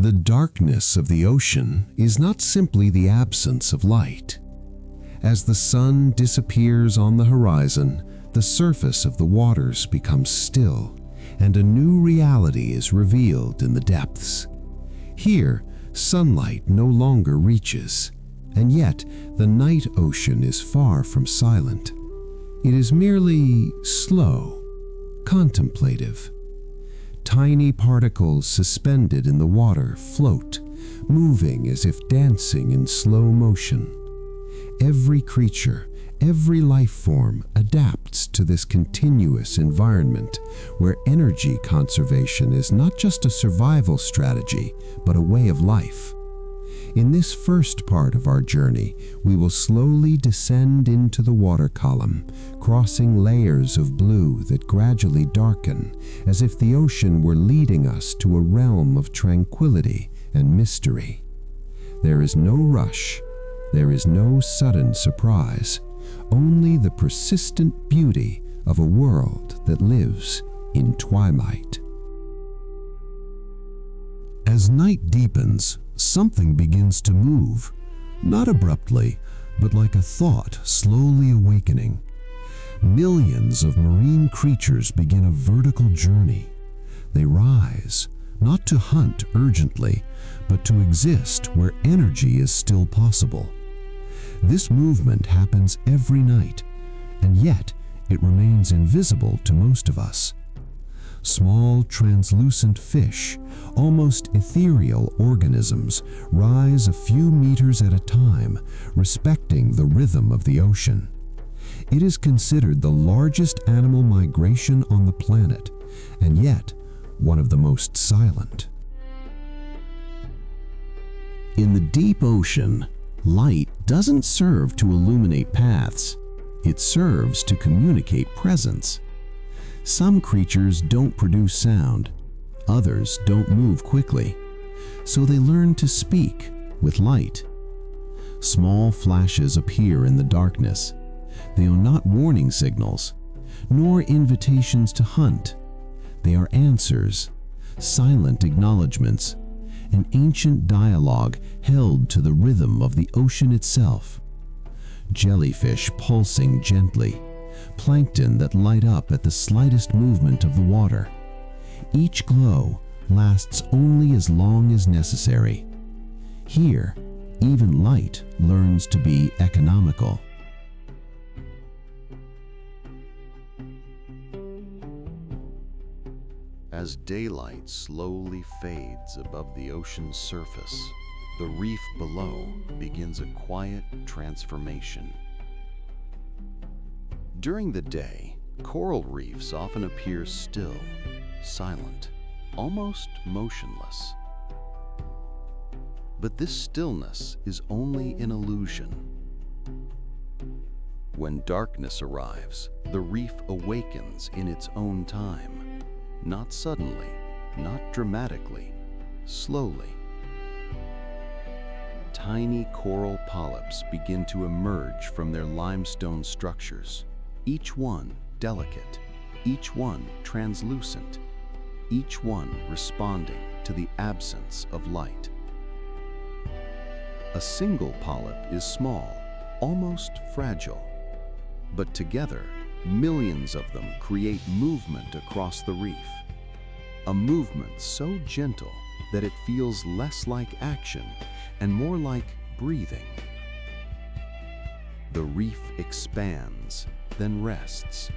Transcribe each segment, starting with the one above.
The darkness of the ocean is not simply the absence of light. As the sun disappears on the horizon, the surface of the waters becomes still, and a new reality is revealed in the depths. Here, sunlight no longer reaches, and yet the night ocean is far from silent. It is merely slow, contemplative. Tiny particles suspended in the water float, moving as if dancing in slow motion. Every creature, every life form adapts to this continuous environment where energy conservation is not just a survival strategy, but a way of life. In this first part of our journey, we will slowly descend into the water column, crossing layers of blue that gradually darken, as if the ocean were leading us to a realm of tranquility and mystery. There is no rush, there is no sudden surprise, only the persistent beauty of a world that lives in twilight. As night deepens, something begins to move, not abruptly, but like a thought slowly awakening. Millions of marine creatures begin a vertical journey. They rise, not to hunt urgently, but to exist where energy is still possible. This movement happens every night, and yet it remains invisible to most of us. Small, translucent fish, almost ethereal organisms, rise a few meters at a time, respecting the rhythm of the ocean. It is considered the largest animal migration on the planet, and yet one of the most silent. In the deep ocean, light doesn't serve to illuminate paths. It serves to communicate presence. Some creatures don't produce sound, others don't move quickly, so they learn to speak with light. Small flashes appear in the darkness. They are not warning signals, nor invitations to hunt. They are answers, silent acknowledgments, an ancient dialogue held to the rhythm of the ocean itself. Jellyfish pulsing gently, plankton that light up at the slightest movement of the water. Each glow lasts only as long as necessary. Here, even light learns to be economical. As daylight slowly fades above the ocean's surface, the reef below begins a quiet transformation. During the day, coral reefs often appear still, silent, almost motionless. But this stillness is only an illusion. When darkness arrives, the reef awakens in its own time, not suddenly, not dramatically, slowly. Tiny coral polyps begin to emerge from their limestone structures, each one delicate, each one translucent, each one responding to the absence of light. A single polyp is small, almost fragile, but together, millions of them create movement across the reef. A movement so gentle that it feels less like action and more like breathing. The reef expands, then rests.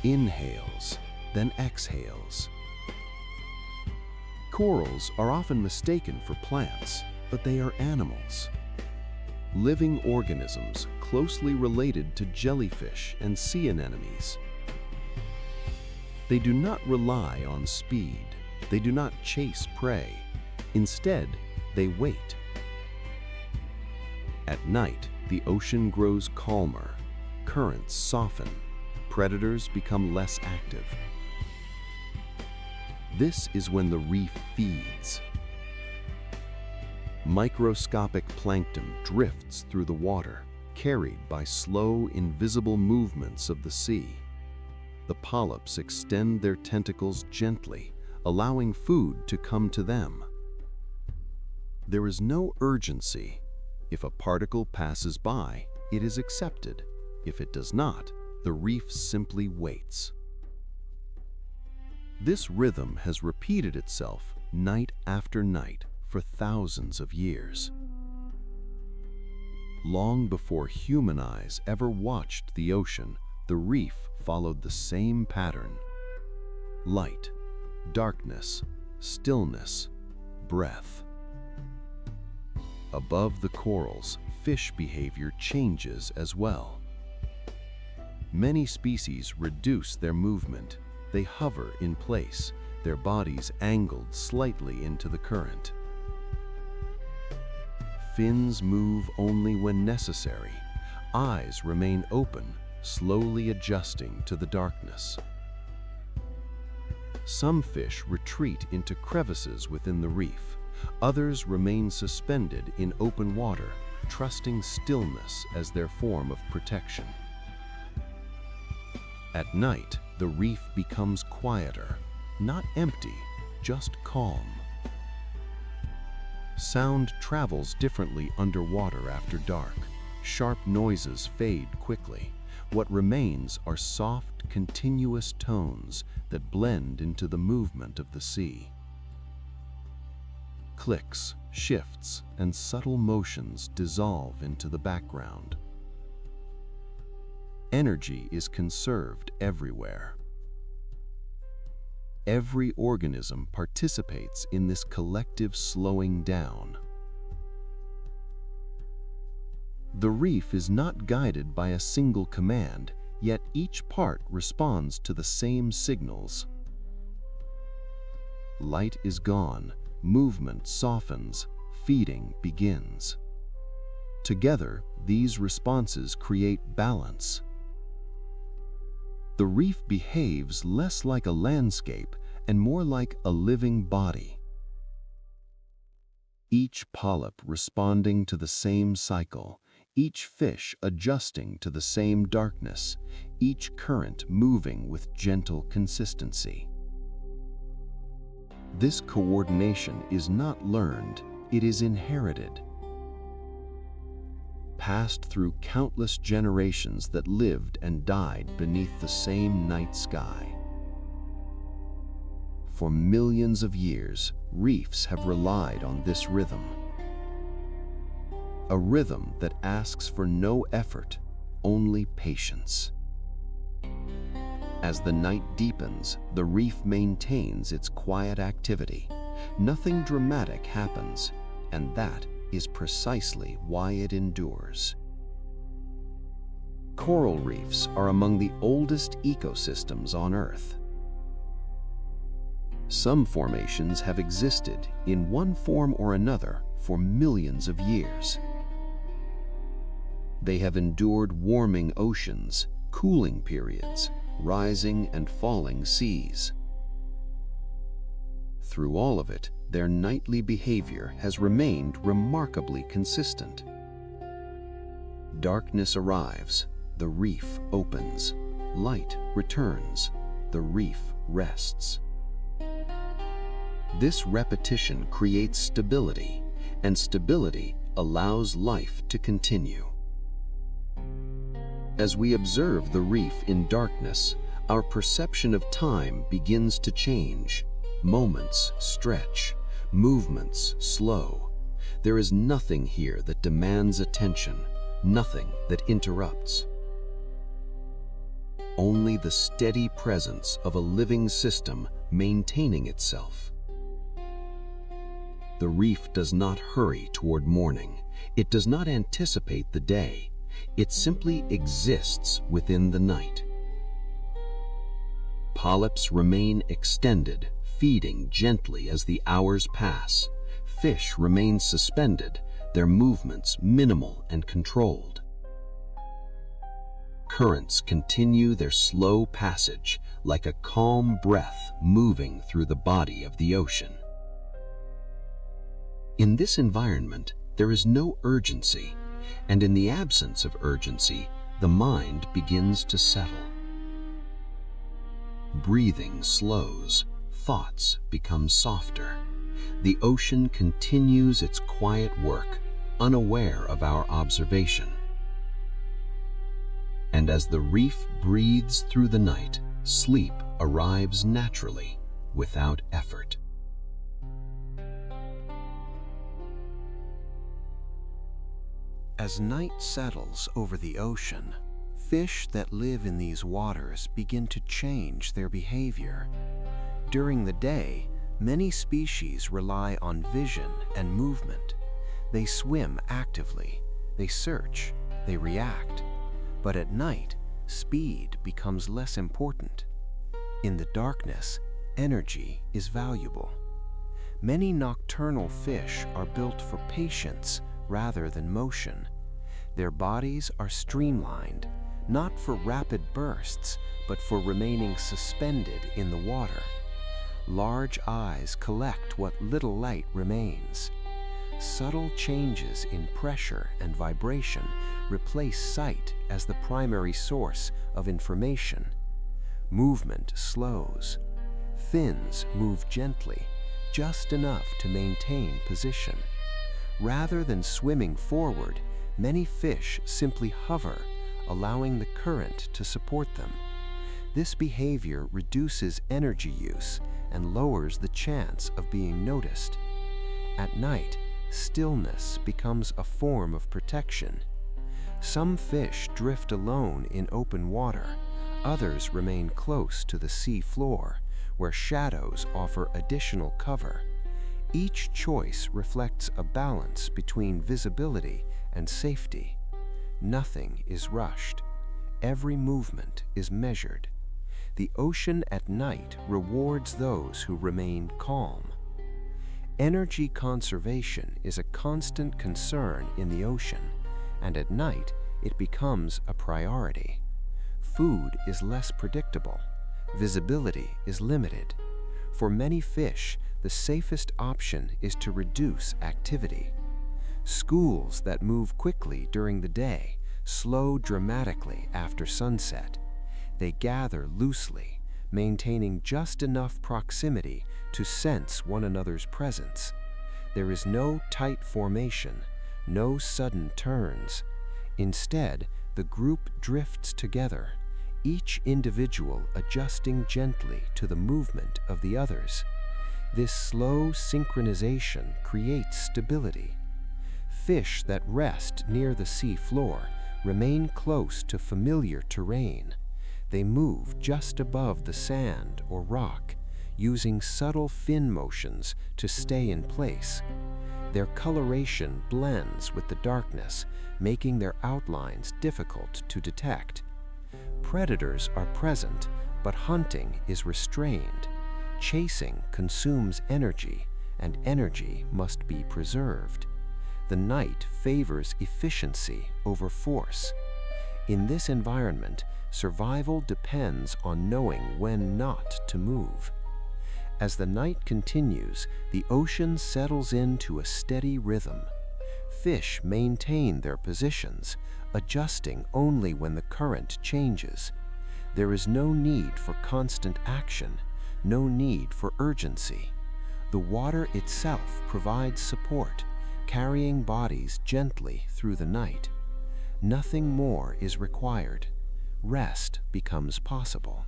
Inhales, then exhales. Corals are often mistaken for plants, but they are animals. Living organisms closely related to jellyfish and sea anemones. They do not rely on speed. They do not chase prey. Instead, they wait. At night, the ocean grows calmer, currents soften, predators become less active. This is when the reef feeds. Microscopic plankton drifts through the water, carried by slow, invisible movements of the sea. The polyps extend their tentacles gently, allowing food to come to them. There is no urgency. If a particle passes by, it is accepted. If it does not, the reef simply waits. This rhythm has repeated itself night after night for thousands of years. Long before human eyes ever watched the ocean, the reef followed the same pattern. Light, darkness, stillness, breath. Above the corals, fish behavior changes as well. Many species reduce their movement. They hover in place, their bodies angled slightly into the current. Fins move only when necessary. Eyes remain open, slowly adjusting to the darkness. Some fish retreat into crevices within the reef. Others remain suspended in open water, trusting stillness as their form of protection. At night, the reef becomes quieter, not empty, just calm. Sound travels differently underwater after dark. Sharp noises fade quickly. What remains are soft, continuous tones that blend into the movement of the sea. Clicks, shifts, and subtle motions dissolve into the background. Energy is conserved everywhere. Every organism participates in this collective slowing down. The reef is not guided by a single command, yet each part responds to the same signals. Light is gone, movement softens, feeding begins. Together, these responses create balance. The reef behaves less like a landscape and more like a living body. Each polyp responding to the same cycle, each fish adjusting to the same darkness, each current moving with gentle consistency. This coordination is not learned, it is inherited. Passed through countless generations that lived and died beneath the same night sky. For millions of years, reefs have relied on this rhythm. A rhythm that asks for no effort, only patience. As the night deepens, the reef maintains its quiet activity. Nothing dramatic happens, and that is precisely why it endures. Coral reefs are among the oldest ecosystems on Earth. Some formations have existed in one form or another for millions of years. They have endured warming oceans, cooling periods, rising and falling seas. Through all of it, their nightly behavior has remained remarkably consistent. Darkness arrives, the reef opens. Light returns, the reef rests. This repetition creates stability, and stability allows life to continue. As we observe the reef in darkness, our perception of time begins to change. Moments stretch, movements slow. There is nothing here that demands attention, nothing that interrupts. Only the steady presence of a living system maintaining itself. The reef does not hurry toward morning. It does not anticipate the day. It simply exists within the night. Polyps remain extended, feeding gently as the hours pass. Fish remain suspended, their movements minimal and controlled. Currents continue their slow passage like a calm breath moving through the body of the ocean. In this environment, there is no urgency, and in the absence of urgency, the mind begins to settle. Breathing slows, thoughts become softer. The ocean continues its quiet work, unaware of our observation. And as the reef breathes through the night, sleep arrives naturally, without effort. As night settles over the ocean, fish that live in these waters begin to change their behavior. During the day, many species rely on vision and movement. They swim actively, they search, they react. But at night, speed becomes less important. In the darkness, energy is valuable. Many nocturnal fish are built for patience rather than motion. Their bodies are streamlined, not for rapid bursts, but for remaining suspended in the water. Large eyes collect what little light remains. Subtle changes in pressure and vibration replace sight as the primary source of information. Movement slows. Fins move gently, just enough to maintain position. Rather than swimming forward, many fish simply hover, allowing the current to support them. This behavior reduces energy use and lowers the chance of being noticed. At night, stillness becomes a form of protection. Some fish drift alone in open water, others remain close to the sea floor, where shadows offer additional cover. Each choice reflects a balance between visibility and safety. Nothing is rushed. Every movement is measured. The ocean at night rewards those who remain calm. Energy conservation is a constant concern in the ocean, and at night it becomes a priority. Food is less predictable. Visibility is limited. For many fish, the safest option is to reduce activity. Schools that move quickly during the day slow dramatically after sunset. They gather loosely, maintaining just enough proximity to sense one another's presence. There is no tight formation, no sudden turns. Instead, the group drifts together, each individual adjusting gently to the movement of the others. This slow synchronization creates stability. Fish that rest near the sea floor remain close to familiar terrain. They move just above the sand or rock, using subtle fin motions to stay in place. Their coloration blends with the darkness, making their outlines difficult to detect. Predators are present, but hunting is restrained. Chasing consumes energy, and energy must be preserved. The night favors efficiency over force. In this environment, survival depends on knowing when not to move. As the night continues, the ocean settles into a steady rhythm. Fish maintain their positions, adjusting only when the current changes. There is no need for constant action, no need for urgency. The water itself provides support, carrying bodies gently through the night. Nothing more is required. Rest becomes possible.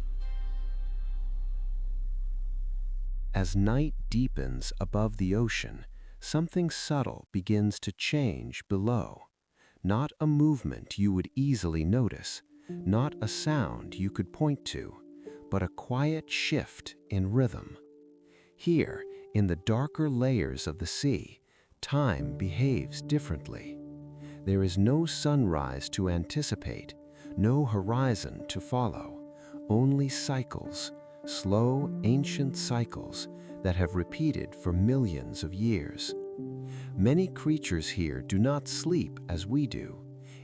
As night deepens above the ocean, something subtle begins to change below. Not a movement you would easily notice, not a sound you could point to, but a quiet shift in rhythm. Here, in the darker layers of the sea, time behaves differently. There is no sunrise to anticipate, no horizon to follow, only cycles, slow, ancient cycles that have repeated for millions of years. Many creatures here do not sleep as we do.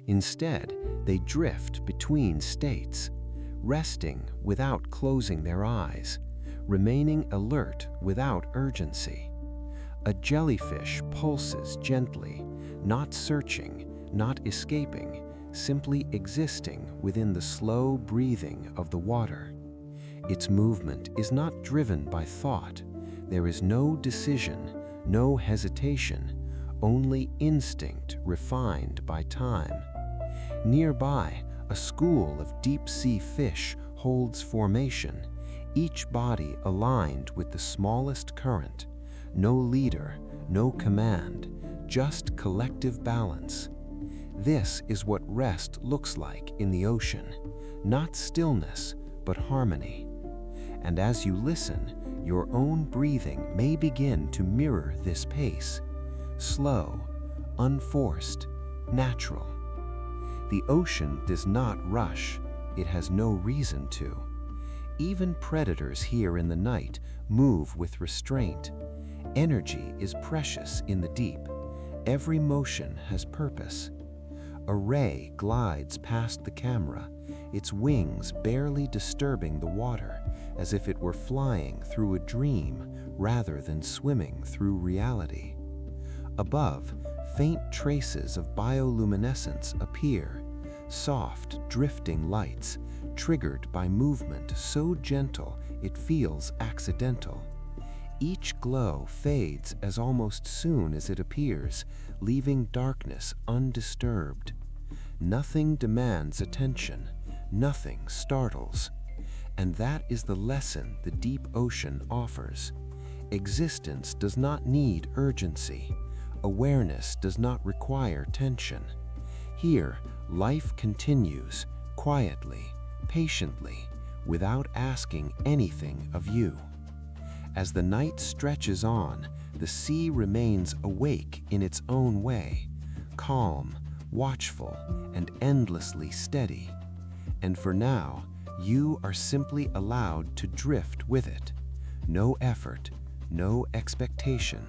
Instead, they drift between states, resting without closing their eyes, remaining alert without urgency. A jellyfish pulses gently, not searching, not escaping, simply existing within the slow breathing of the water. Its movement is not driven by thought. There is no decision, no hesitation, only instinct refined by time. Nearby, a school of deep-sea fish holds formation, each body aligned with the smallest current. No leader, no command, just collective balance. This is what rest looks like in the ocean, not stillness, but harmony. And as you listen, your own breathing may begin to mirror this pace. Slow, unforced, natural. The ocean does not rush. It has no reason to. Even predators here in the night move with restraint. Energy is precious in the deep. Every motion has purpose. A ray glides past the camera, its wings barely disturbing the water, as if it were flying through a dream rather than swimming through reality. Above, faint traces of bioluminescence appear, soft, drifting lights, triggered by movement so gentle it feels accidental. Each glow fades as almost soon as it appears, leaving darkness undisturbed. Nothing demands attention, nothing startles. And that is the lesson the deep ocean offers. Existence does not need urgency. Awareness does not require tension. Here, life continues, quietly, patiently, without asking anything of you. As the night stretches on, the sea remains awake in its own way, calm, watchful, and endlessly steady. And for now, you are simply allowed to drift with it. No effort, no expectation,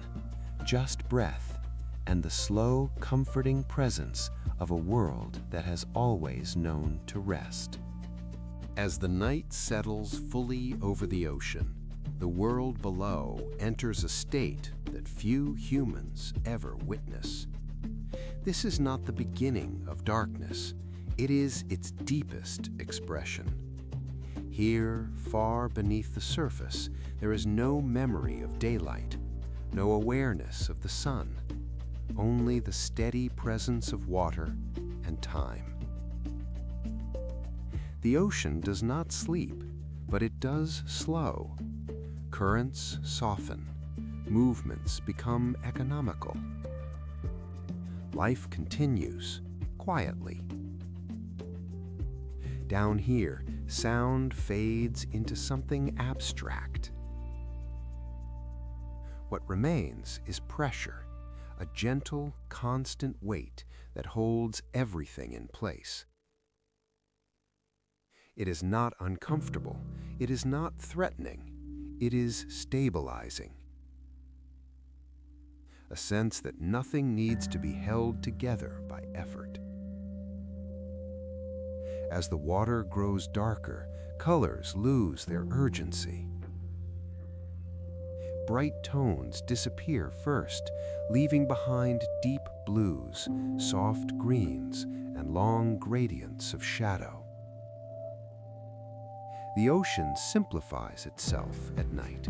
just breath, and the slow, comforting presence of a world that has always known to rest. As the night settles fully over the ocean, the world below enters a state that few humans ever witness. This is not the beginning of darkness, it is its deepest expression. Here, far beneath the surface, there is no memory of daylight, no awareness of the sun, only the steady presence of water and time. The ocean does not sleep, but it does slow. Currents soften, movements become economical. Life continues, quietly. Down here, sound fades into something abstract. What remains is pressure, a gentle, constant weight that holds everything in place. It is not uncomfortable, it is not threatening. It is stabilizing. A sense that nothing needs to be held together by effort. As the water grows darker, colors lose their urgency. Bright tones disappear first, leaving behind deep blues, soft greens, and long gradients of shadow. The ocean simplifies itself at night.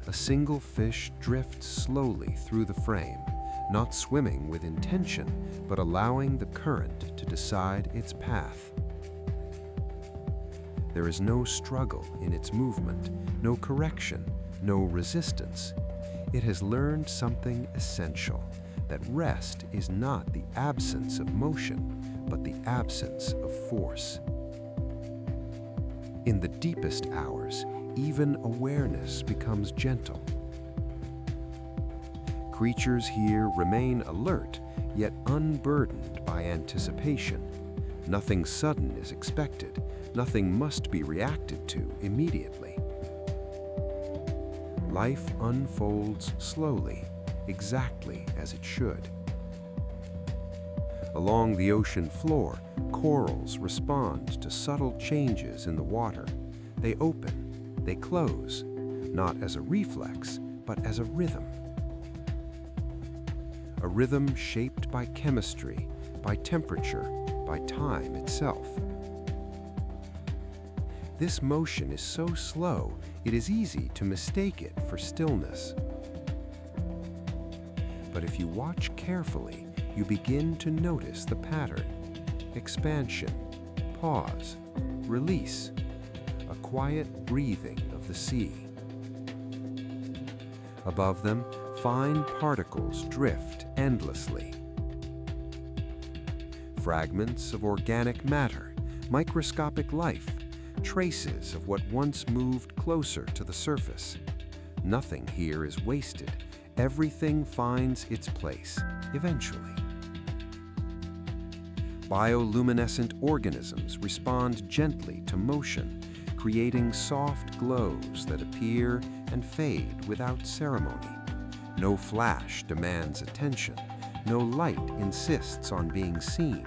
A single fish drifts slowly through the frame, not swimming with intention, but allowing the current to decide its path. There is no struggle in its movement, no correction, no resistance. It has learned something essential, that rest is not the absence of motion, but the absence of force. In the deepest hours, even awareness becomes gentle. Creatures here remain alert, yet unburdened by anticipation. Nothing sudden is expected, nothing must be reacted to immediately. Life unfolds slowly, exactly as it should. Along the ocean floor, corals respond to subtle changes in the water. They open, they close, not as a reflex, but as a rhythm. A rhythm shaped by chemistry, by temperature, by time itself. This motion is so slow, it is easy to mistake it for stillness. But if you watch carefully, you begin to notice the pattern: expansion, pause, release, a quiet breathing of the sea. Above them, fine particles drift endlessly. Fragments of organic matter, microscopic life, traces of what once moved closer to the surface. Nothing here is wasted. Everything finds its place, eventually. Bioluminescent organisms respond gently to motion, creating soft glows that appear and fade without ceremony. No flash demands attention. No light insists on being seen.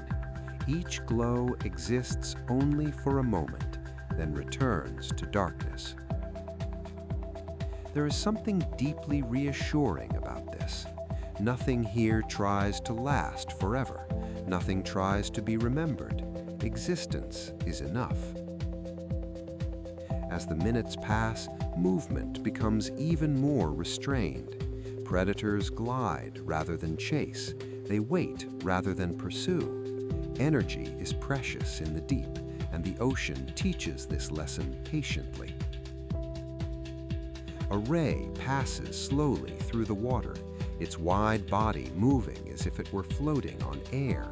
Each glow exists only for a moment, then returns to darkness. There is something deeply reassuring about this. Nothing here tries to last forever. Nothing tries to be remembered. Existence is enough. As the minutes pass, movement becomes even more restrained. Predators glide rather than chase. They wait rather than pursue. Energy is precious in the deep, and the ocean teaches this lesson patiently. A ray passes slowly through the water, its wide body moving as if it were floating on air.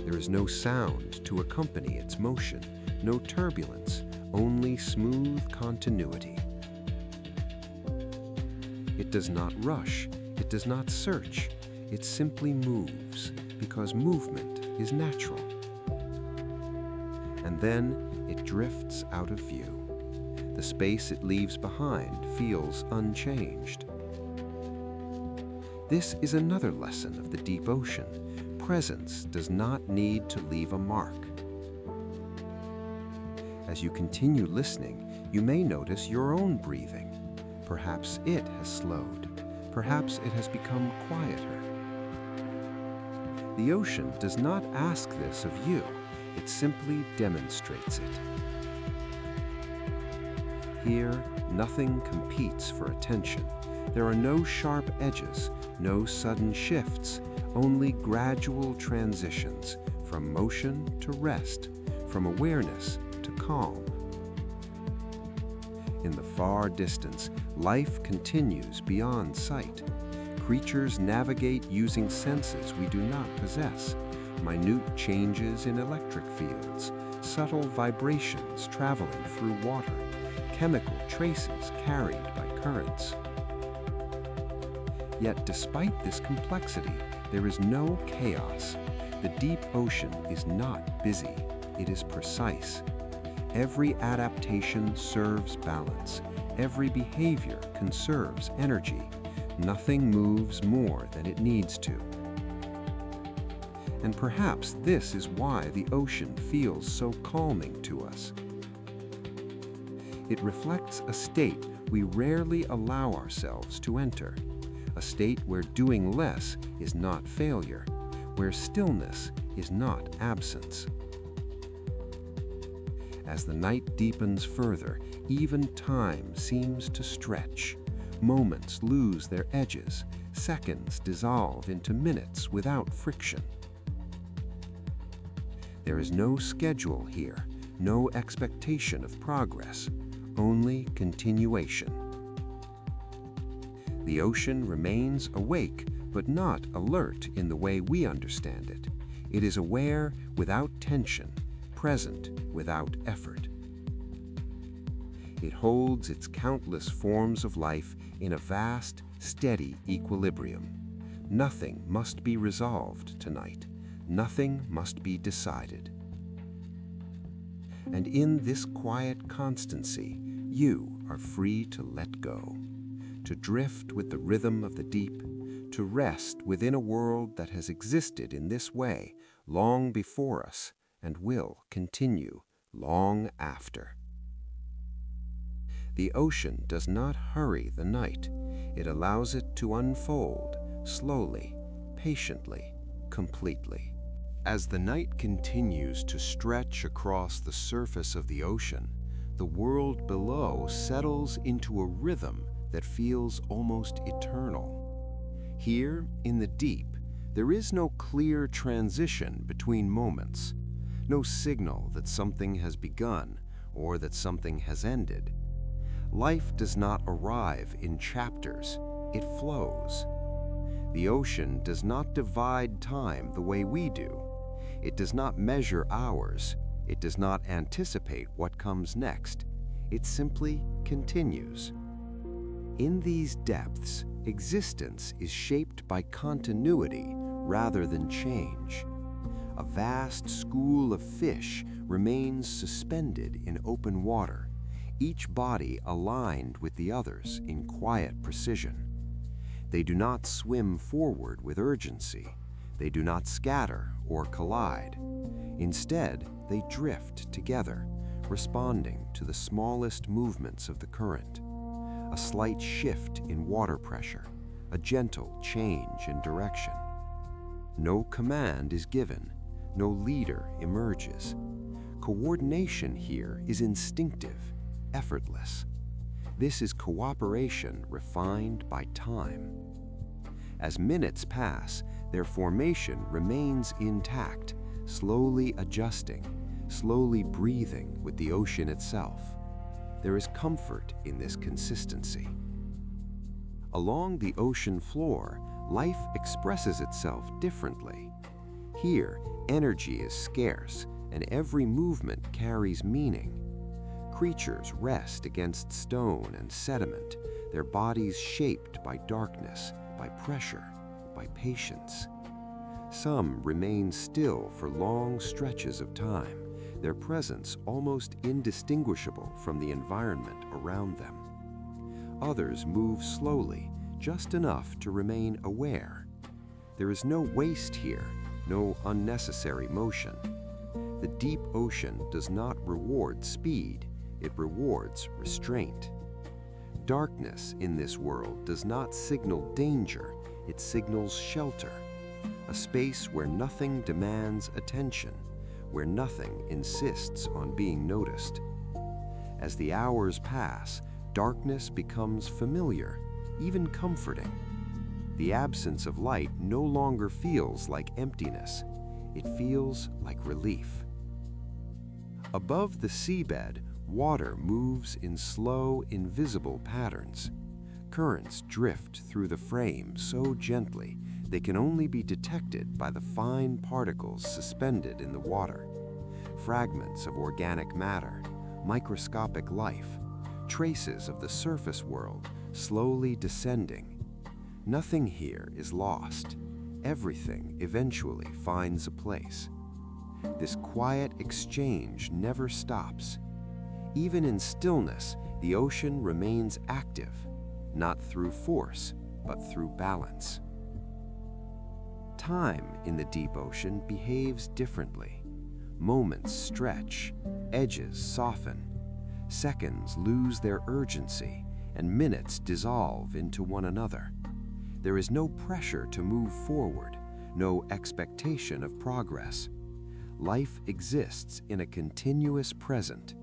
There is no sound to accompany its motion, no turbulence, only smooth continuity. It does not rush, it does not search, it simply moves, because movement is natural. And then it drifts out of view. The space it leaves behind feels unchanged. This is another lesson of the deep ocean. Presence does not need to leave a mark. As you continue listening, you may notice your own breathing. Perhaps it has slowed. Perhaps it has become quieter. The ocean does not ask this of you. It simply demonstrates it. Here, nothing competes for attention. There are no sharp edges, no sudden shifts, only gradual transitions from motion to rest, from awareness to calm. In the far distance, life continues beyond sight. Creatures navigate using senses we do not possess. Minute changes in electric fields, subtle vibrations traveling through water, chemical traces carried by currents. Yet despite this complexity, there is no chaos. The deep ocean is not busy, it is precise. Every adaptation serves balance. Every behavior conserves energy. Nothing moves more than it needs to. And perhaps this is why the ocean feels so calming to us. It reflects a state we rarely allow ourselves to enter, a state where doing less is not failure, where stillness is not absence. As the night deepens further, even time seems to stretch. Moments lose their edges, seconds dissolve into minutes without friction. There is no schedule here, no expectation of progress, only continuation. The ocean remains awake, but not alert in the way we understand it. It is aware without tension, present without effort. It holds its countless forms of life in a vast, steady equilibrium. Nothing must be resolved tonight. Nothing must be decided. And in this quiet constancy, you are free to let go, to drift with the rhythm of the deep, to rest within a world that has existed in this way long before us and will continue long after. The ocean does not hurry the night. It allows it to unfold slowly, patiently, completely. As the night continues to stretch across the surface of the ocean, the world below settles into a rhythm that feels almost eternal. Here, in the deep, there is no clear transition between moments, no signal that something has begun or that something has ended. Life does not arrive in chapters, it flows. The ocean does not divide time the way we do. It does not measure hours. It does not anticipate what comes next. It simply continues. In these depths, existence is shaped by continuity rather than change. A vast school of fish remains suspended in open water, each body aligned with the others in quiet precision. They do not swim forward with urgency. They do not scatter or collide. Instead, they drift together, responding to the smallest movements of the current. A slight shift in water pressure, a gentle change in direction. No command is given, no leader emerges. Coordination here is instinctive, effortless. This is cooperation refined by time. As minutes pass, their formation remains intact, slowly adjusting, slowly breathing with the ocean itself. There is comfort in this consistency. Along the ocean floor, life expresses itself differently. Here, energy is scarce, and every movement carries meaning. Creatures rest against stone and sediment, their bodies shaped by darkness, by pressure, by patience. Some remain still for long stretches of time, their presence almost indistinguishable from the environment around them. Others move slowly, just enough to remain aware. There is no waste here, no unnecessary motion. The deep ocean does not reward speed, it rewards restraint. Darkness in this world does not signal danger, it signals shelter, a space where nothing demands attention, where nothing insists on being noticed. As the hours pass, darkness becomes familiar, even comforting. The absence of light no longer feels like emptiness, it feels like relief. Above the seabed, water moves in slow, invisible patterns. Currents drift through the frame so gently they can only be detected by the fine particles suspended in the water. Fragments of organic matter, microscopic life, traces of the surface world slowly descending. Nothing here is lost. Everything eventually finds a place. This quiet exchange never stops. Even in stillness, the ocean remains active, not through force, but through balance. Time in the deep ocean behaves differently. Moments stretch, edges soften, seconds lose their urgency, and minutes dissolve into one another. There is no pressure to move forward, no expectation of progress. Life exists in a continuous present.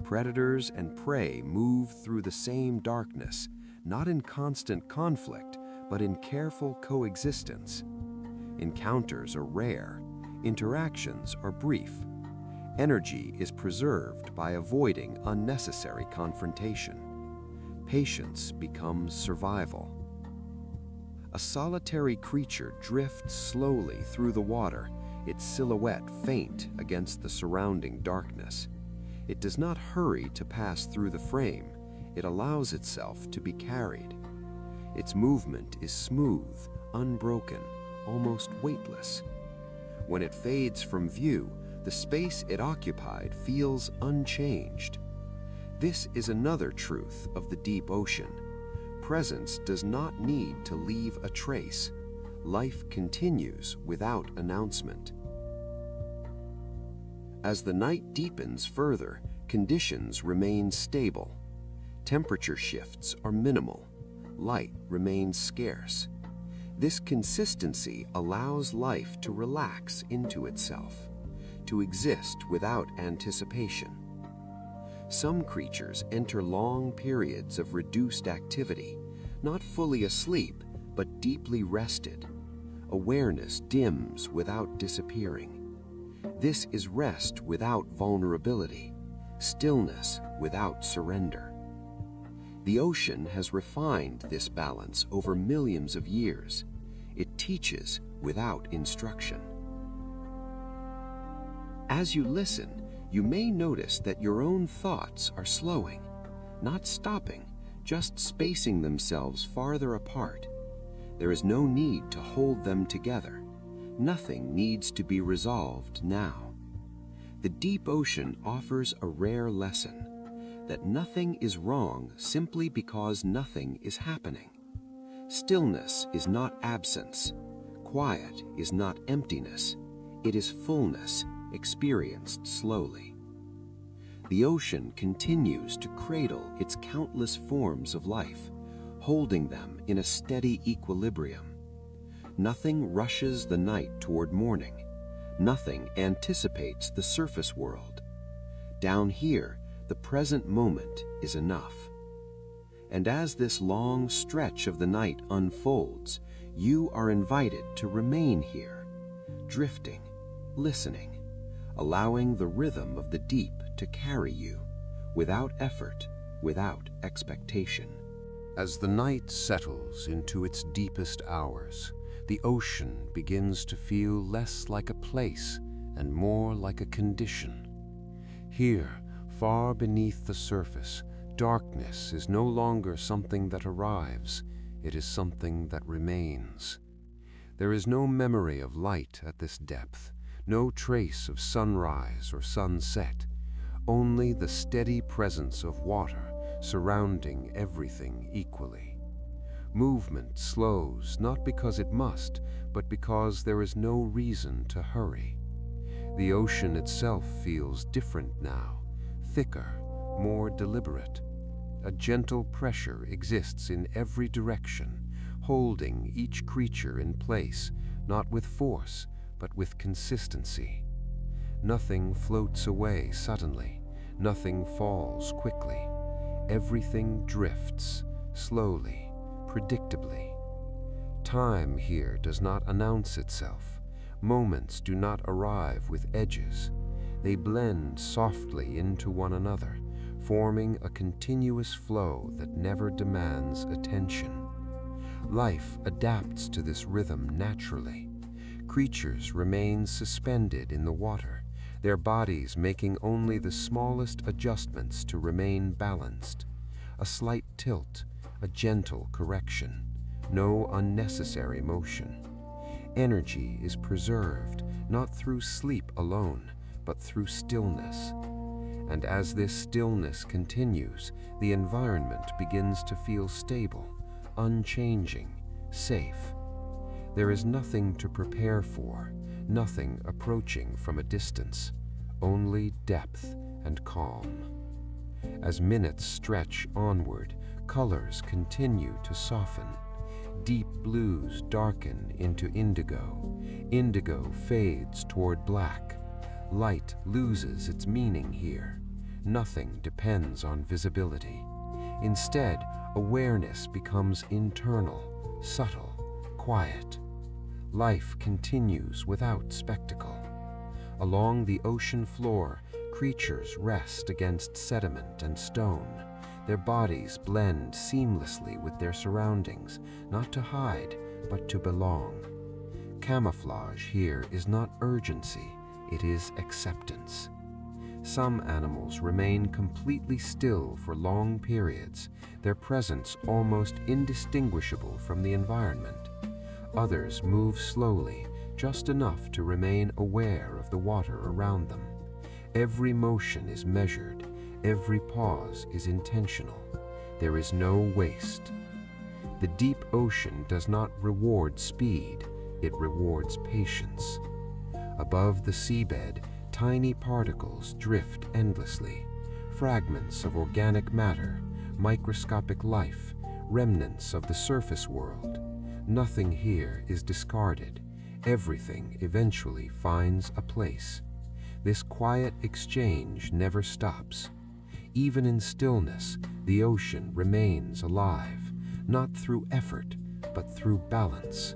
Predators and prey move through the same darkness, not in constant conflict, but in careful coexistence. Encounters are rare, interactions are brief. Energy is preserved by avoiding unnecessary confrontation. Patience becomes survival. A solitary creature drifts slowly through the water, its silhouette faint against the surrounding darkness. It does not hurry to pass through the frame, it allows itself to be carried. Its movement is smooth, unbroken, almost weightless. When it fades from view, the space it occupied feels unchanged. This is another truth of the deep ocean. Presence does not need to leave a trace. Life continues without announcement. As the night deepens further, conditions remain stable. Temperature shifts are minimal. Light remains scarce. This consistency allows life to relax into itself, to exist without anticipation. Some creatures enter long periods of reduced activity, not fully asleep, but deeply rested. Awareness dims without disappearing. This is rest without vulnerability, stillness without surrender. The ocean has refined this balance over millions of years. It teaches without instruction. As you listen, you may notice that your own thoughts are slowing, not stopping, just spacing themselves farther apart. There is no need to hold them together. Nothing needs to be resolved now. The deep ocean offers a rare lesson, that nothing is wrong simply because nothing is happening. Stillness is not absence. Quiet is not emptiness. It is fullness, experienced slowly. The ocean continues to cradle its countless forms of life, holding them in a steady equilibrium. Nothing rushes the night toward morning. Nothing anticipates the surface world. Down here, the present moment is enough. And as this long stretch of the night unfolds, you are invited to remain here, drifting, listening, allowing the rhythm of the deep to carry you, without effort, without expectation. As the night settles into its deepest hours, the ocean begins to feel less like a place and more like a condition. Here, far beneath the surface, darkness is no longer something that arrives, it is something that remains. There is no memory of light at this depth, no trace of sunrise or sunset, only the steady presence of water surrounding everything equally. Movement slows not because it must, but because there is no reason to hurry. The ocean itself feels different now, thicker, more deliberate. A gentle pressure exists in every direction, holding each creature in place, not with force, but with consistency. Nothing floats away suddenly, nothing falls quickly. Everything drifts, slowly, predictably. Time here does not announce itself. Moments do not arrive with edges. They blend softly into one another, forming a continuous flow that never demands attention. Life adapts to this rhythm naturally. Creatures remain suspended in the water, their bodies making only the smallest adjustments to remain balanced. A slight tilt, a gentle correction, no unnecessary motion. Energy is preserved, not through sleep alone, but through stillness. And as this stillness continues, the environment begins to feel stable, unchanging, safe. There is nothing to prepare for, nothing approaching from a distance, only depth and calm. As minutes stretch onward, colors continue to soften. Deep blues darken into indigo. Indigo fades toward black. Light loses its meaning here. Nothing depends on visibility. Instead, awareness becomes internal, subtle, quiet. Life continues without spectacle. Along the ocean floor, creatures rest against sediment and stone. Their bodies blend seamlessly with their surroundings, not to hide, but to belong. Camouflage here is not urgency, it is acceptance. Some animals remain completely still for long periods, their presence almost indistinguishable from the environment. Others move slowly, just enough to remain aware of the water around them. Every motion is measured, every pause is intentional. There is no waste. The deep ocean does not reward speed, it rewards patience. Above the seabed, tiny particles drift endlessly, fragments of organic matter, microscopic life, remnants of the surface world. Nothing here is discarded. Everything eventually finds a place. This quiet exchange never stops. Even in stillness, the ocean remains alive, not through effort, but through balance.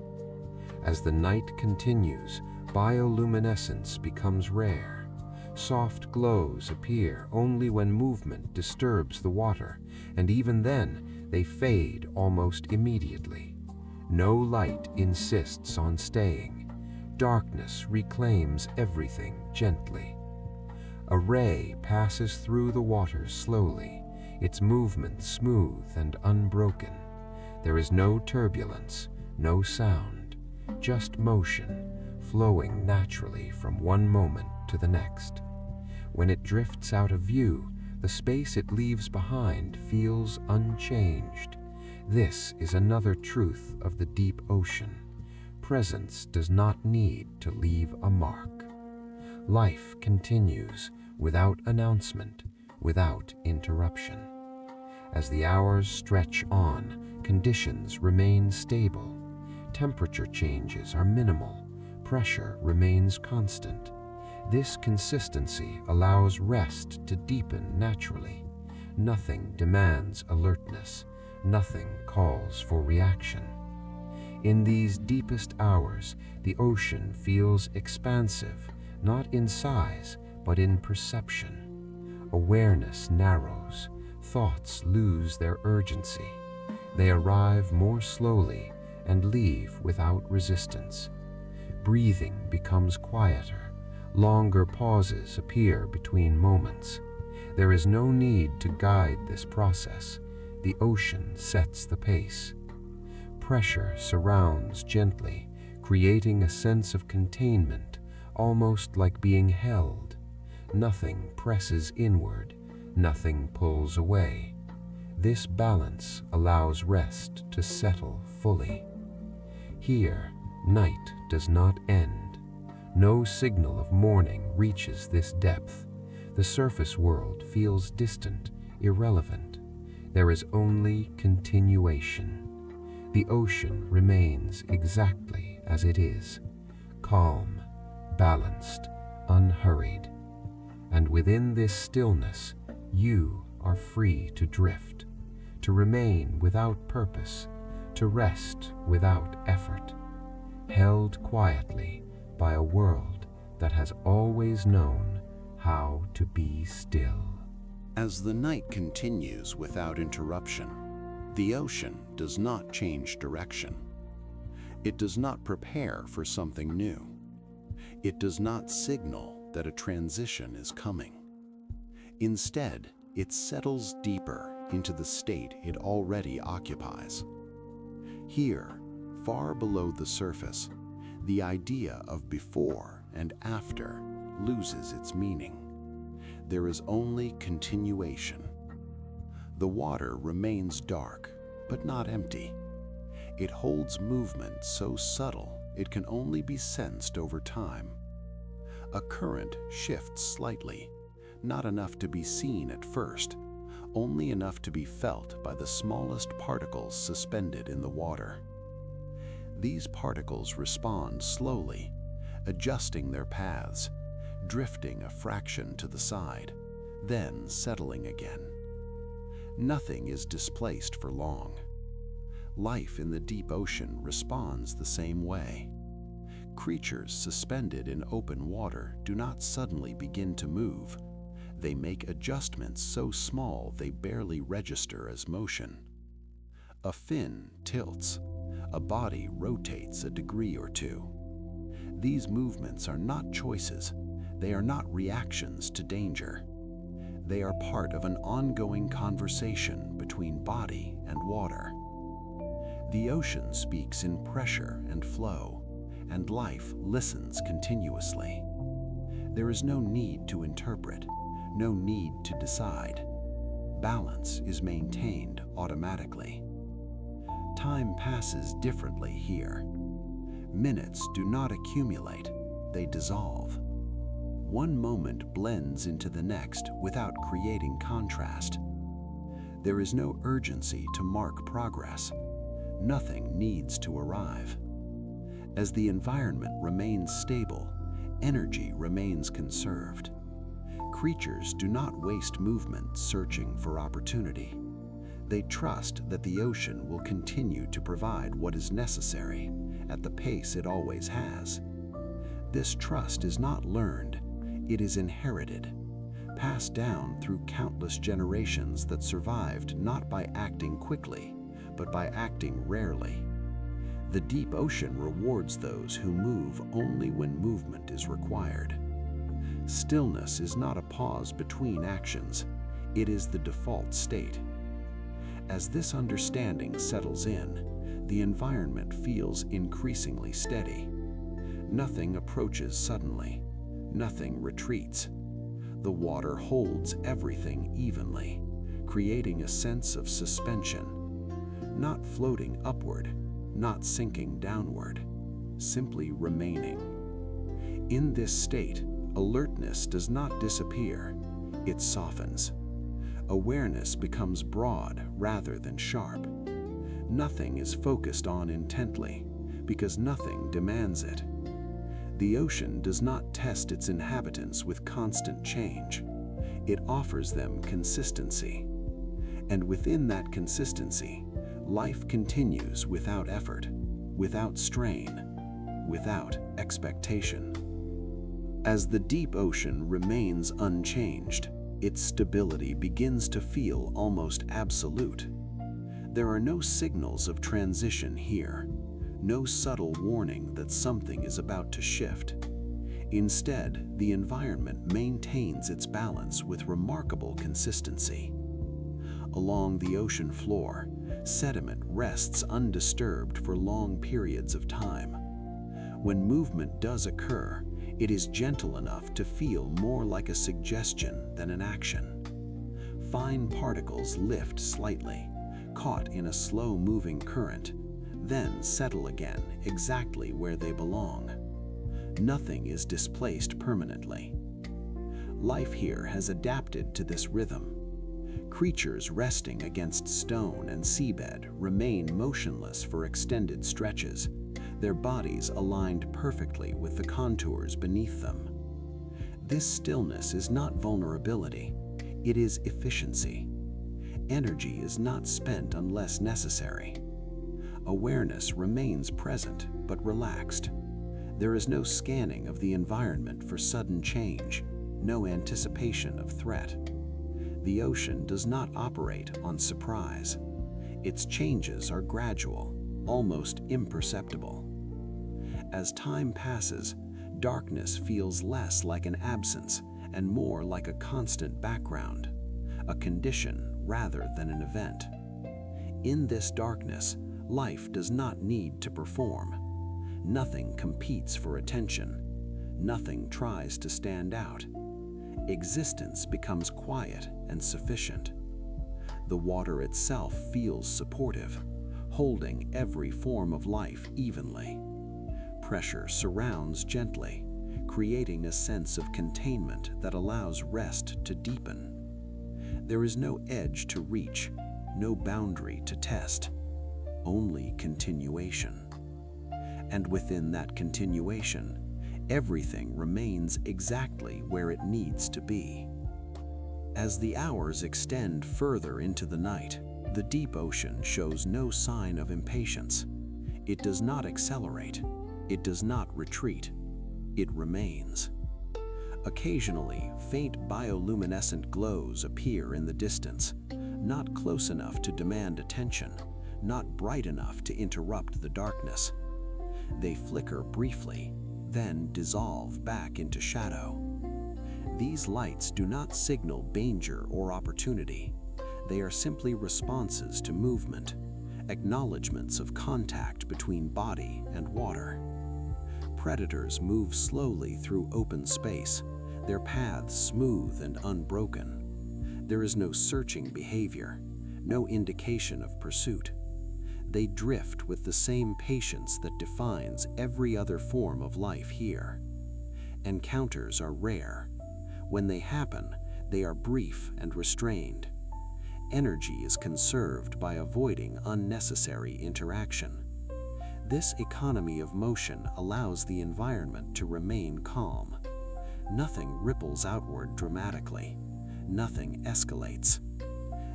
As the night continues, bioluminescence becomes rare. Soft glows appear only when movement disturbs the water, and even then, they fade almost immediately. No light insists on staying. Darkness reclaims everything gently. A ray passes through the water slowly, its movement smooth and unbroken. There is no turbulence, no sound, just motion, flowing naturally from one moment to the next. When it drifts out of view, the space it leaves behind feels unchanged. This is another truth of the deep ocean. Presence does not need to leave a mark. Life continues without announcement, without interruption. As the hours stretch on, conditions remain stable. Temperature changes are minimal. Pressure remains constant. This consistency allows rest to deepen naturally. Nothing demands alertness. Nothing calls for reaction. In these deepest hours, the ocean feels expansive, not in size, but in perception. Awareness narrows. Thoughts lose their urgency. They arrive more slowly and leave without resistance. Breathing becomes quieter. Longer pauses appear between moments. There is no need to guide this process. The ocean sets the pace. Pressure surrounds gently, creating a sense of containment, almost like being held. Nothing presses inward, nothing pulls away. This balance allows rest to settle fully. Here, night does not end. No signal of morning reaches this depth. The surface world feels distant, irrelevant. There is only continuation. The ocean remains exactly as it is, calm, balanced, unhurried. And within this stillness, you are free to drift, to remain without purpose, to rest without effort, held quietly by a world that has always known how to be still. As the night continues without interruption, the ocean does not change direction. It does not prepare for something new. It does not signal that a transition is coming. Instead, it settles deeper into the state it already occupies. Here, far below the surface, the idea of before and after loses its meaning. There is only continuation. The water remains dark, but not empty. It holds movement so subtle it can only be sensed over time. A current shifts slightly, not enough to be seen at first, only enough to be felt by the smallest particles suspended in the water. These particles respond slowly, adjusting their paths, drifting a fraction to the side, then settling again. Nothing is displaced for long. Life in the deep ocean responds the same way. Creatures suspended in open water do not suddenly begin to move. They make adjustments so small they barely register as motion. A fin tilts. A body rotates a degree or two. These movements are not choices. They are not reactions to danger. They are part of an ongoing conversation between body and water. The ocean speaks in pressure and flow, and life listens continuously. There is no need to interpret, no need to decide. Balance is maintained automatically. Time passes differently here. Minutes do not accumulate, they dissolve. One moment blends into the next without creating contrast. There is no urgency to mark progress, nothing needs to arrive. As the environment remains stable, energy remains conserved. Creatures do not waste movement searching for opportunity. They trust that the ocean will continue to provide what is necessary at the pace it always has. This trust is not learned, it is inherited, passed down through countless generations that survived not by acting quickly, but by acting rarely. The deep ocean rewards those who move only when movement is required. Stillness is not a pause between actions, it is the default state. As this understanding settles in, the environment feels increasingly steady. Nothing approaches suddenly, nothing retreats. The water holds everything evenly, creating a sense of suspension, not floating upward, not sinking downward, simply remaining. In this state, alertness does not disappear, it softens. Awareness becomes broad rather than sharp. Nothing is focused on intently, because nothing demands it. The ocean does not test its inhabitants with constant change. It offers them consistency. And within that consistency, life continues without effort, without strain, without expectation. As the deep ocean remains unchanged, its stability begins to feel almost absolute. There are no signals of transition here, no subtle warning that something is about to shift. Instead, the environment maintains its balance with remarkable consistency. Along the ocean floor, sediment rests undisturbed for long periods of time. When movement does occur, it is gentle enough to feel more like a suggestion than an action. Fine particles lift slightly, caught in a slow-moving current, then settle again exactly where they belong. Nothing is displaced permanently. Life here has adapted to this rhythm. Creatures resting against stone and seabed remain motionless for extended stretches, their bodies aligned perfectly with the contours beneath them. This stillness is not vulnerability, it is efficiency. Energy is not spent unless necessary. Awareness remains present but relaxed. There is no scanning of the environment for sudden change, no anticipation of threat. The ocean does not operate on surprise. Its changes are gradual, almost imperceptible. As time passes, darkness feels less like an absence and more like a constant background, a condition rather than an event. In this darkness, life does not need to perform. Nothing competes for attention. Nothing tries to stand out. Existence becomes quiet and sufficient. The water itself feels supportive, holding every form of life evenly. Pressure surrounds gently, creating a sense of containment that allows rest to deepen. There is no edge to reach, no boundary to test, only continuation. And within that continuation, everything remains exactly where it needs to be. As the hours extend further into the night, the deep ocean shows no sign of impatience. It does not accelerate. It does not retreat. It remains. Occasionally, faint bioluminescent glows appear in the distance, not close enough to demand attention, not bright enough to interrupt the darkness. They flicker briefly, then dissolve back into shadow. These lights do not signal danger or opportunity. They are simply responses to movement, acknowledgments of contact between body and water. Predators move slowly through open space, their paths smooth and unbroken. There is no searching behavior, no indication of pursuit. They drift with the same patience that defines every other form of life here. Encounters are rare. When they happen, they are brief and restrained. energy is conserved by avoiding unnecessary interaction. This economy of motion allows the environment to remain calm. Nothing ripples outward dramatically. Nothing escalates.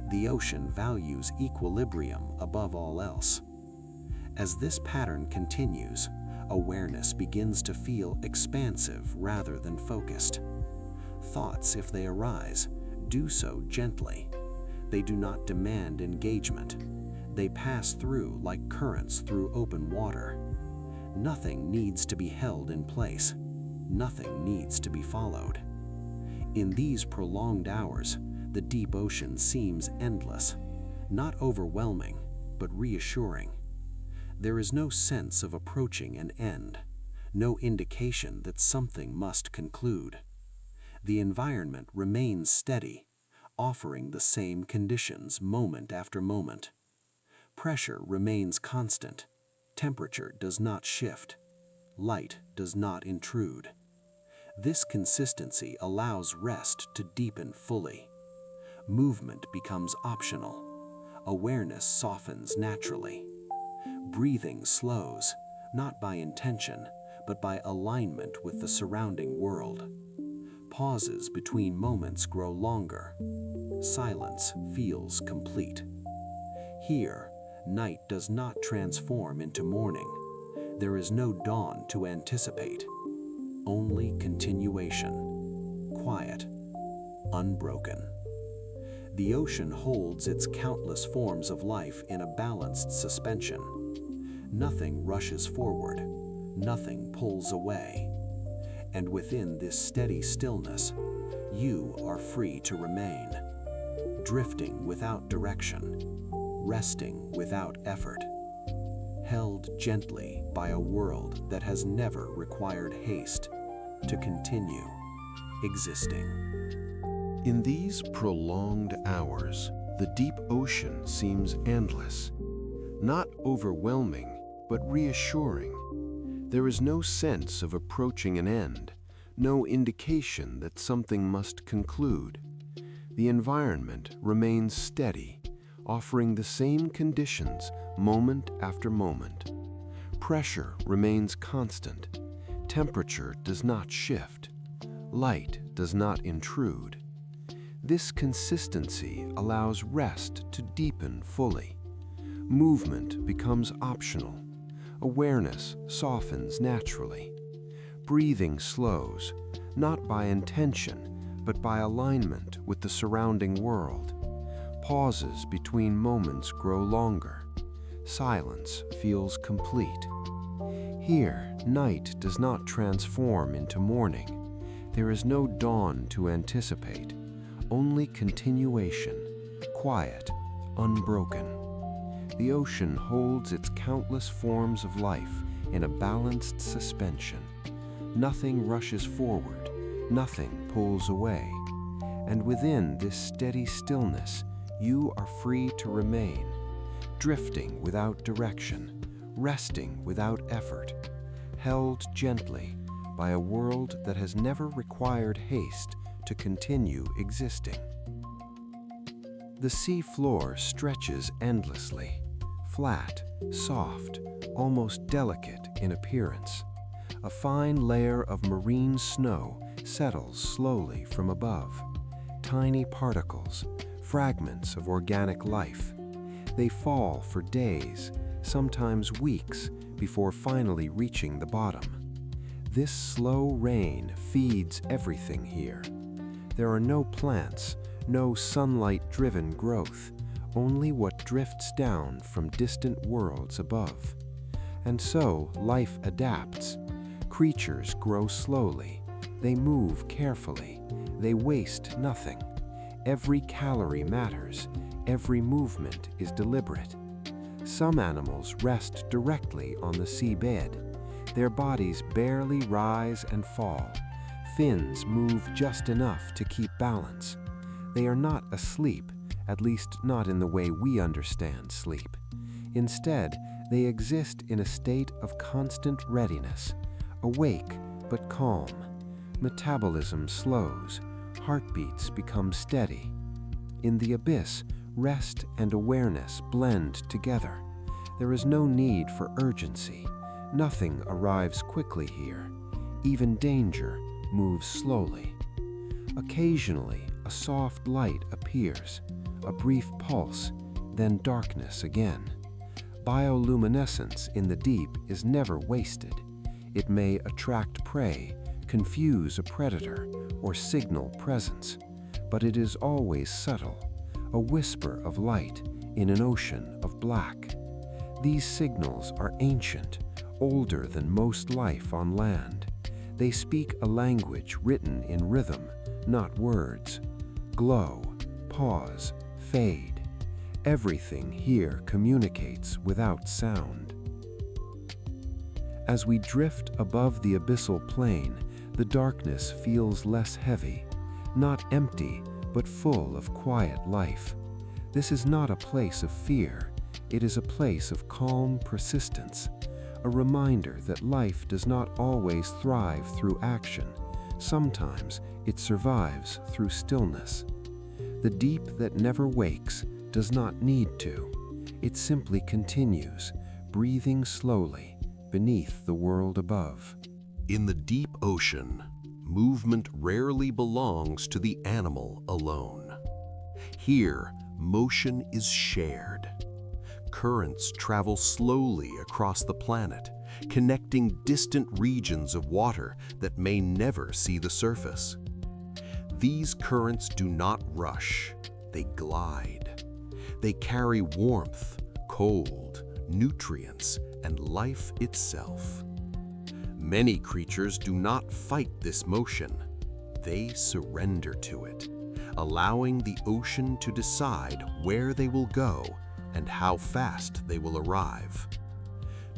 The ocean values equilibrium above all else. As this pattern continues, awareness begins to feel expansive rather than focused. Thoughts, if they arise, do so gently. They do not demand engagement. They pass through like currents through open water. Nothing needs to be held in place. Nothing needs to be followed. In these prolonged hours, the deep ocean seems endless, not overwhelming, but reassuring. There is no sense of approaching an end, no indication that something must conclude. The environment remains steady, offering the same conditions moment after moment. Pressure remains constant. Temperature does not shift. Light does not intrude. This consistency allows rest to deepen fully. Movement becomes optional. Awareness softens naturally. Breathing slows, not by intention, but by alignment with the surrounding world. Pauses between moments grow longer. Silence feels complete. Here, night does not transform into morning. There is no dawn to anticipate. Only continuation. Quiet. Unbroken. The ocean holds its countless forms of life in a balanced suspension. Nothing rushes forward. Nothing pulls away. And within this steady stillness, you are free to remain, drifting without direction, resting without effort, held gently by a world that has never required haste to continue existing. In these prolonged hours, the deep ocean seems endless, not overwhelming, but reassuring. There is no sense of approaching an end, no indication that something must conclude. The environment remains steady, offering the same conditions moment after moment. Pressure remains constant. Temperature does not shift. Light does not intrude. This consistency allows rest to deepen fully. Movement becomes optional. Awareness softens naturally. Breathing slows, not by intention, but by alignment with the surrounding world. Pauses between moments grow longer. Silence feels complete. Here, night does not transform into morning. There is no dawn to anticipate, only continuation, quiet, unbroken. The ocean holds its countless forms of life in a balanced suspension. Nothing rushes forward, nothing pulls away. And within this steady stillness, you are free to remain, drifting without direction, resting without effort, held gently by a world that has never required haste to continue existing. The sea floor stretches endlessly, flat, soft, almost delicate in appearance. A fine layer of marine snow settles slowly from above. Tiny particles, fragments of organic life. They fall for days, sometimes weeks, before finally reaching the bottom. This slow rain feeds everything here. There are no plants, no sunlight-driven growth, only what drifts down from distant worlds above. And so life adapts. Creatures grow slowly. They move carefully. They waste nothing. Every calorie matters. Every movement is deliberate. Some animals rest directly on the seabed. Their bodies barely rise and fall. Fins move just enough to keep balance. They are not asleep, at least not in the way we understand sleep. Instead, they exist in a state of constant readiness, awake but calm. Metabolism slows, heartbeats become steady. In the abyss, Rest and awareness blend together. There is no need for urgency. Nothing arrives quickly here. Even danger moves slowly. Occasionally, a soft light appears, a brief pulse, then darkness again. Bioluminescence in the deep is never wasted. It may attract prey, confuse a predator, or signal presence, but it is always subtle, a whisper of light in an ocean of black. These signals are ancient, older than most life on land. They speak a language written in rhythm, not words. Glow, pause, fade. Everything here communicates without sound. As we drift above the abyssal plain, the darkness feels less heavy, not empty, but full of quiet life. This is not a place of fear. It is a place of calm persistence, a reminder that life does not always thrive through action. Sometimes it survives through stillness. The deep that never wakes does not need to. It simply continues, breathing slowly beneath the world above. In the deep ocean, movement rarely belongs to the animal alone. Here, motion is shared. Currents travel slowly across the planet, connecting distant regions of water that may never see the surface. These currents do not rush, they glide. They carry warmth, cold, nutrients, and life itself. Many creatures do not fight this motion. They surrender to it, allowing the ocean to decide where they will go and how fast they will arrive.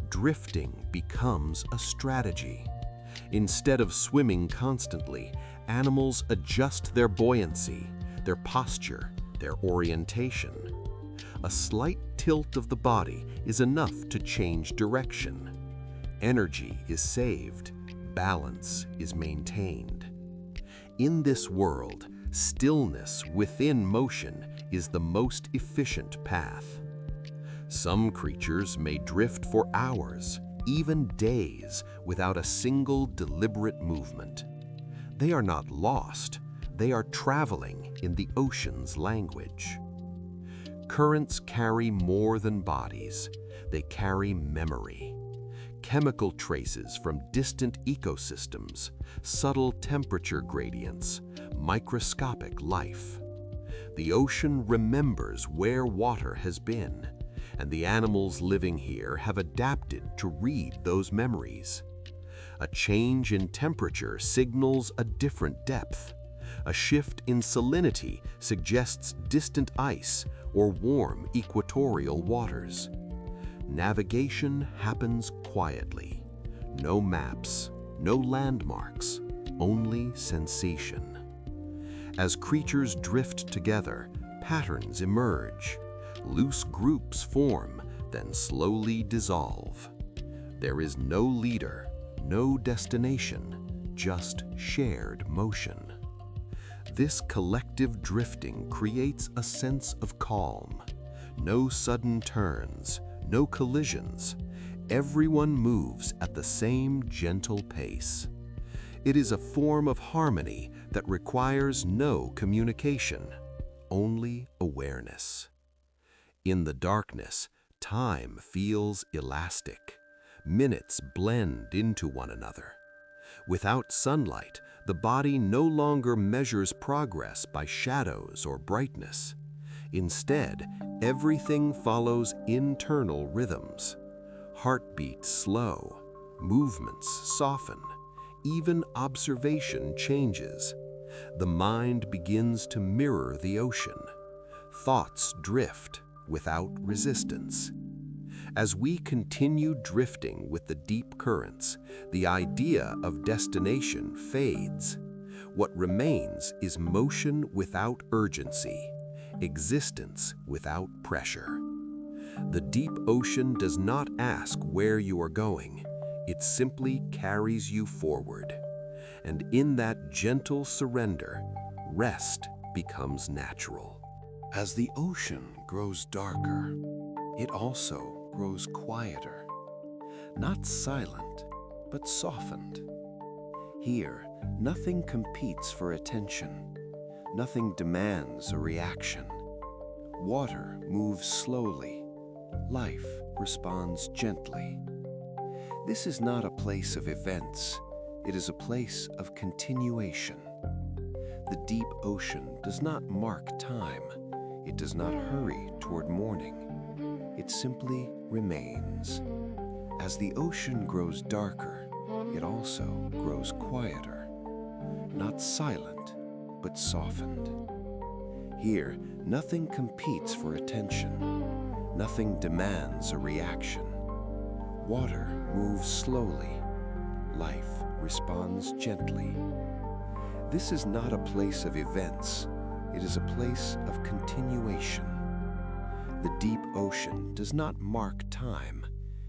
Drifting becomes a strategy. Instead of swimming constantly, animals adjust their buoyancy, their posture, their orientation. A slight tilt of the body is enough to change direction. Energy is saved, balance is maintained. In this world, stillness within motion is the most efficient path. Some creatures may drift for hours, even days, without a single deliberate movement. They are not lost, they are traveling in the ocean's language. Currents carry more than bodies, they carry memory. Chemical traces from distant ecosystems, subtle temperature gradients, microscopic life. The ocean remembers where water has been, and the animals living here have adapted to read those memories. A change in temperature signals a different depth. A shift in salinity suggests distant ice or warm equatorial waters. Navigation happens quietly. No maps, no landmarks, only sensation. As creatures drift together, patterns emerge. Loose groups form, then slowly dissolve. There is no leader, no destination, just shared motion. This collective drifting creates a sense of calm. No sudden turns, no collisions. Everyone moves at the same gentle pace. It is a form of harmony that requires no communication, only awareness. In the darkness, time feels elastic. Minutes blend into one another. Without sunlight, the body no longer measures progress by shadows or brightness. Instead, everything follows internal rhythms. Heartbeats slow, movements soften, even observation changes. The mind begins to mirror the ocean. Thoughts drift without resistance. As we continue drifting with the deep currents, the idea of destination fades. What remains is motion without urgency, existence without pressure. The deep ocean does not ask where you are going. It simply carries you forward. And in that gentle surrender, rest becomes natural. As the ocean grows darker, it also grows quieter, not silent, but softened. Here, nothing competes for attention. Nothing demands a reaction. Water moves slowly. Life responds gently. This is not a place of events. It is a place of continuation. The deep ocean does not mark time. It does not hurry toward morning. It simply remains. As the ocean grows darker, it also grows quieter, not silent, but softened. Here, nothing competes for attention. Nothing demands a reaction. Water moves slowly. Life responds gently. This is not a place of events. It is a place of continuation. The deep ocean does not mark time.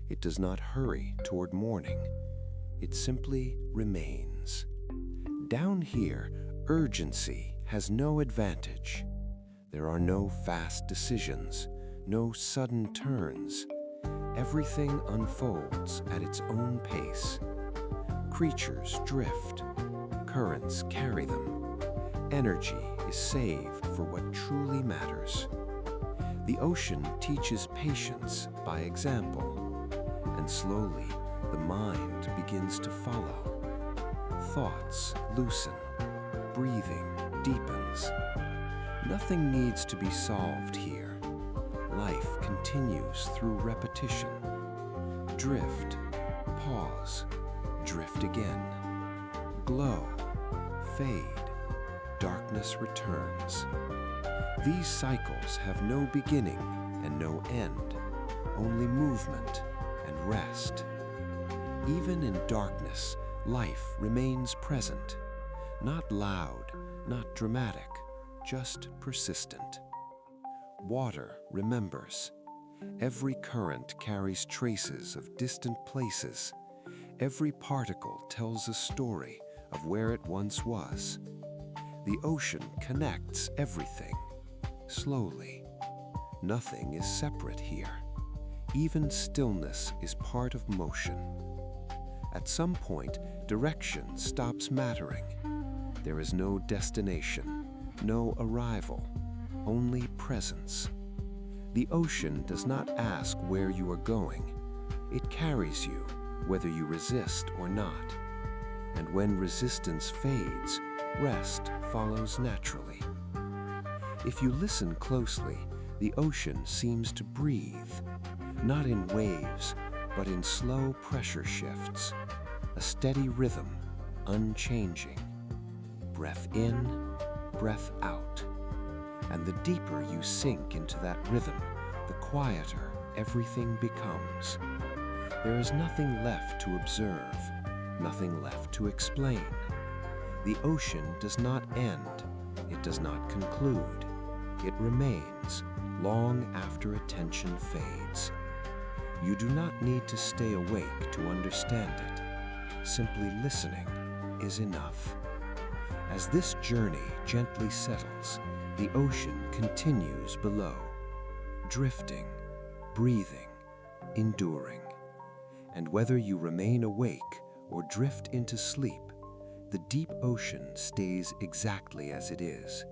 It does not hurry toward morning. It simply remains. Down here, urgency has no advantage. There are no fast decisions, no sudden turns. Everything unfolds at its own pace. Creatures drift. Currents carry them. Energy is saved for what truly matters. The ocean teaches patience by example, and slowly the mind begins to follow. Thoughts loosen, breathing deepens. Nothing needs to be solved here. Life continues through repetition. Drift, pause, drift again. Glow, fade, darkness returns. These cycles have no beginning and no end, only movement and rest. Even in darkness, life remains present, not loud, not dramatic, just persistent. Water remembers. Every current carries traces of distant places. Every particle tells a story of where it once was. The ocean connects everything, slowly. Nothing is separate here. Even stillness is part of motion. At some point, direction stops mattering. There is no destination, no arrival, only presence. The ocean does not ask where you are going. It carries you, whether you resist or not. And when resistance fades, rest follows naturally. If you listen closely, the ocean seems to breathe, not in waves, but in slow pressure shifts, a steady rhythm, unchanging. Breath in, breath out. And the deeper you sink into that rhythm, the quieter everything becomes. There is nothing left to observe, nothing left to explain. The ocean does not end, it does not conclude. It remains long after attention fades. You do not need to stay awake to understand it. Simply listening is enough. As this journey gently settles, the ocean continues below, drifting, breathing, enduring. And whether you remain awake or drift into sleep, the deep ocean stays exactly as it is,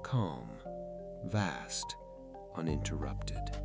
calm, vast, uninterrupted.